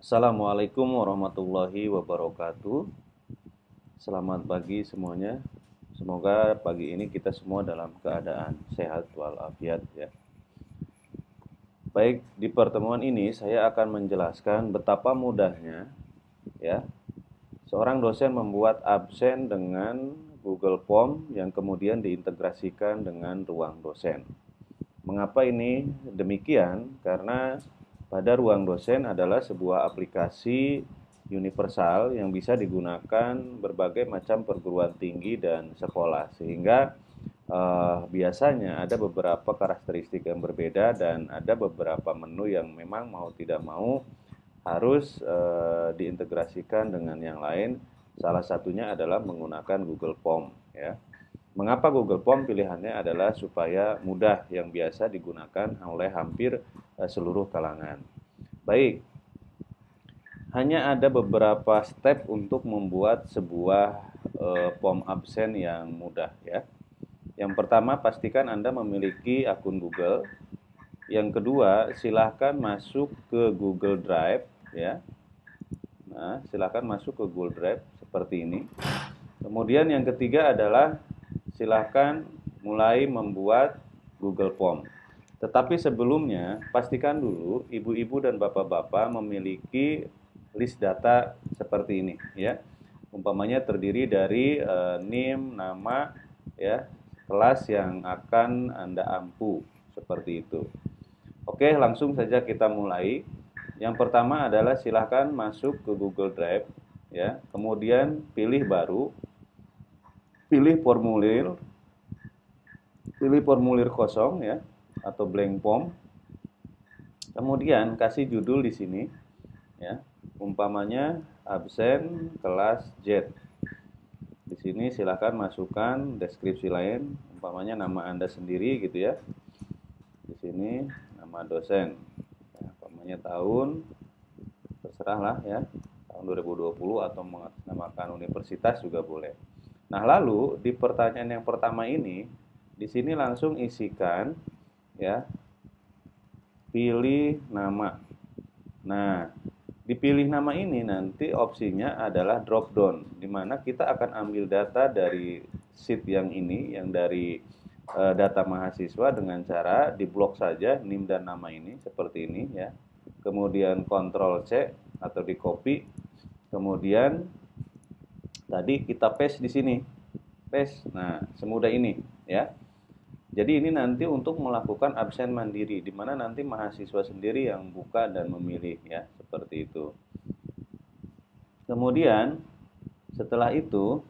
Assalamualaikum warahmatullahi wabarakatuh. Selamat pagi semuanya. Semoga pagi ini kita semua dalam keadaan sehat walafiat ya. Baik, di pertemuan ini saya akan menjelaskan betapa mudahnya ya seorang dosen membuat absen dengan Google Form yang kemudian diintegrasikan dengan ruang dosen. Mengapa ini demikian? Karena pada ruang dosen adalah sebuah aplikasi universal yang bisa digunakan berbagai macam perguruan tinggi dan sekolah, sehingga biasanya ada beberapa karakteristik yang berbeda dan ada beberapa menu yang memang mau tidak mau harus diintegrasikan dengan yang lain. Salah satunya adalah menggunakan Google Form ya. Mengapa Google Form pilihannya adalah supaya mudah yang biasa digunakan oleh hampir seluruh kalangan. Baik, hanya ada beberapa step untuk membuat sebuah form absen yang mudah ya. Yang pertama, pastikan Anda memiliki akun Google. Yang kedua, silahkan masuk ke Google Drive ya. Nah, silahkan masuk ke Google Drive seperti ini. Kemudian yang ketiga adalah silahkan mulai membuat Google Form. Tetapi sebelumnya, pastikan dulu ibu-ibu dan bapak-bapak memiliki list data seperti ini ya. Umpamanya terdiri dari NIM, nama ya, kelas yang akan Anda ampu seperti itu. Oke, langsung saja kita mulai. Yang pertama adalah silahkan masuk ke Google Drive ya. Kemudian pilih baru, pilih formulir kosong ya atau blank form. Kemudian kasih judul di sini ya. Umpamanya absen kelas Z. Di sini silahkan masukkan deskripsi lain, umpamanya nama Anda sendiri gitu ya. Di sini nama dosen. Ya, umpamanya tahun terserahlah ya. Tahun 2020 atau mengatasnamakan universitas juga boleh. Nah, lalu di pertanyaan yang pertama ini di sini langsung isikan ya, pilih nama. Nah, dipilih nama ini nanti opsinya adalah drop down, di mana kita akan ambil data dari sheet yang ini, yang dari data mahasiswa dengan cara diblok saja NIM dan nama ini seperti ini ya. Kemudian Ctrl C atau di copy. Kemudian tadi kita paste di sini. Paste. Nah, semudah ini ya. Jadi ini nanti untuk melakukan absen mandiri, di mana nanti mahasiswa sendiri yang buka dan memilih ya, seperti itu. Kemudian setelah itu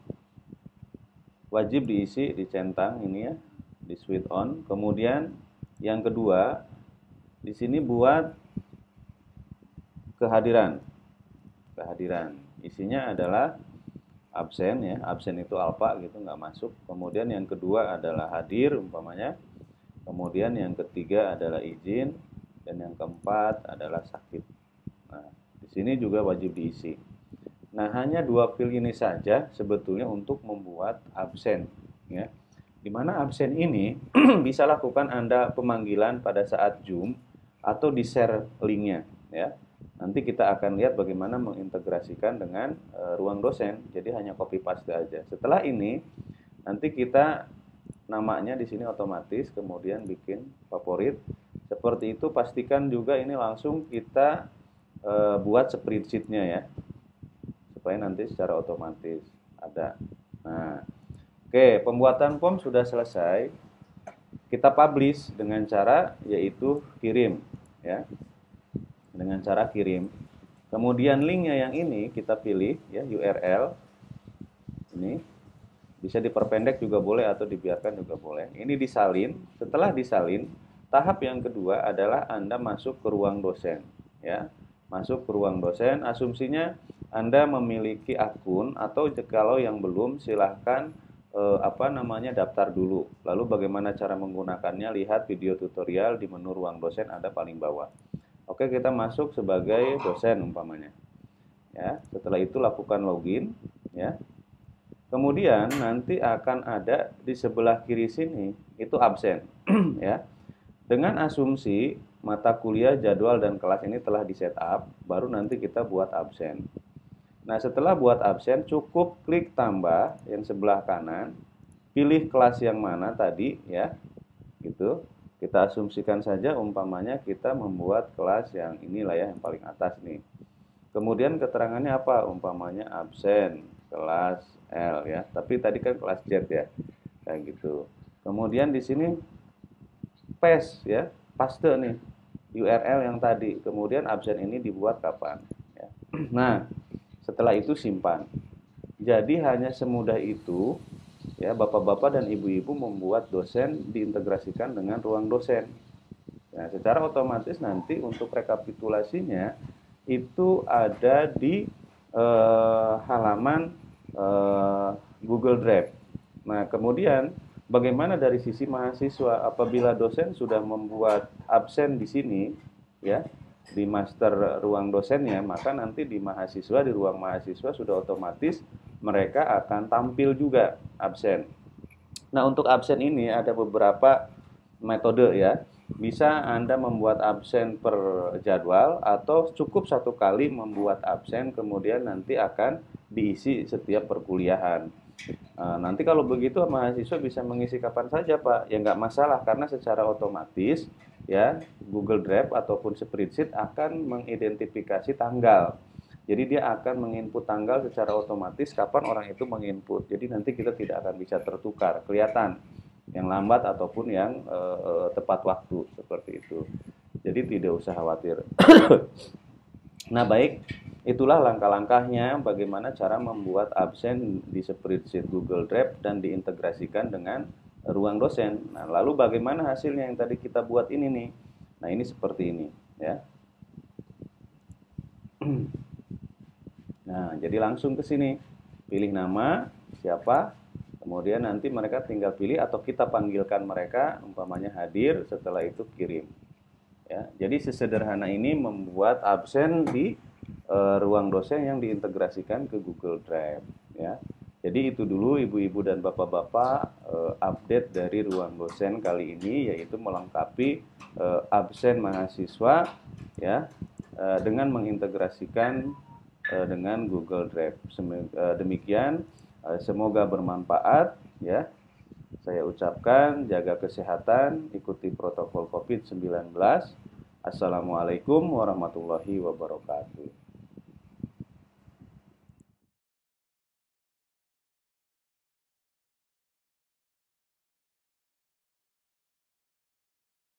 wajib diisi, dicentang ini ya, di switch on. Kemudian yang kedua, di sini buat kehadiran. Isinya adalah absen ya, absen itu alfa gitu, nggak masuk. Kemudian yang kedua adalah hadir umpamanya. Kemudian yang ketiga adalah izin dan yang keempat adalah sakit. Nah, di sini juga wajib diisi. Nah, hanya dua field ini saja sebetulnya untuk membuat absen ya. Di mana absen ini bisa lakukan Anda pemanggilan pada saat Zoom atau di share linknya ya. Nanti kita akan lihat bagaimana mengintegrasikan dengan ruang dosen. Jadi hanya copy paste aja. Setelah ini nanti kita namanya di sini otomatis, kemudian bikin favorit. Seperti itu, pastikan juga ini langsung kita buat spreadsheet-nya ya. Supaya nanti secara otomatis ada. Nah, oke, pembuatan form sudah selesai. Kita publish dengan cara yaitu kirim ya. Dengan cara kirim. Kemudian linknya yang ini kita pilih ya, URL. Ini bisa diperpendek juga boleh atau dibiarkan juga boleh. Ini disalin. Setelah disalin, tahap yang kedua adalah Anda masuk ke ruang dosen ya. Masuk ke ruang dosen, asumsinya Anda memiliki akun, atau kalau yang belum silahkan daftar dulu. Lalu bagaimana cara menggunakannya, lihat video tutorial di menu ruang dosen ada paling bawah. Oke, kita masuk sebagai dosen umpamanya. Ya, setelah itu lakukan login ya. Kemudian nanti akan ada di sebelah kiri sini itu absen ya. Dengan asumsi mata kuliah, jadwal, dan kelas ini telah di setup, baru nanti kita buat absen. Nah, setelah buat absen, cukup klik tambah yang sebelah kanan, pilih kelas yang mana tadi ya, gitu. Kita asumsikan saja umpamanya kita membuat kelas yang inilah ya, yang paling atas nih. Kemudian keterangannya apa? Umpamanya absen kelas L ya. Tapi tadi kan kelas Z ya. Kayak gitu. Kemudian di sini paste ya, paste nih URL yang tadi. Kemudian absen ini dibuat kapan ya. Nah, setelah itu simpan. Jadi hanya semudah itu ya, Bapak-bapak dan Ibu-ibu membuat dosen diintegrasikan dengan ruang dosen. Nah, secara otomatis nanti untuk rekapitulasinya itu ada di halaman Google Drive. Nah, kemudian bagaimana dari sisi mahasiswa apabila dosen sudah membuat absen di sini ya, di master ruang dosennya, maka nanti di mahasiswa, di ruang mahasiswa sudah otomatis mereka akan tampil juga absen. Nah, untuk absen ini ada beberapa metode ya. Bisa Anda membuat absen per jadwal atau cukup satu kali membuat absen kemudian nanti akan diisi setiap perkuliahan. Nanti kalau begitu mahasiswa bisa mengisi kapan saja Pak, ya nggak masalah karena secara otomatis ya Google Drive ataupun spreadsheet akan mengidentifikasi tanggal. Jadi dia akan menginput tanggal secara otomatis kapan orang itu menginput. Jadi nanti kita tidak akan bisa tertukar, kelihatan yang lambat ataupun yang tepat waktu seperti itu. Jadi tidak usah khawatir. Nah, baik, itulah langkah-langkahnya bagaimana cara membuat absen di spreadsheet Google Drive dan diintegrasikan dengan ruang dosen. Nah, lalu bagaimana hasilnya yang tadi kita buat ini nih? Nah, ini seperti ini ya. Nah, jadi langsung ke sini. Pilih nama, siapa, kemudian nanti mereka tinggal pilih atau kita panggilkan mereka, umpamanya hadir, setelah itu kirim. Ya, jadi sesederhana ini membuat absen di ruang dosen yang diintegrasikan ke Google Drive. Ya, jadi itu dulu ibu-ibu dan bapak-bapak update dari ruang dosen kali ini, yaitu melengkapi absen mahasiswa ya dengan mengintegrasikan dengan Google Drive. Demikian, semoga bermanfaat ya. Saya ucapkan jaga kesehatan, ikuti protokol COVID-19. Assalamualaikum warahmatullahi wabarakatuh.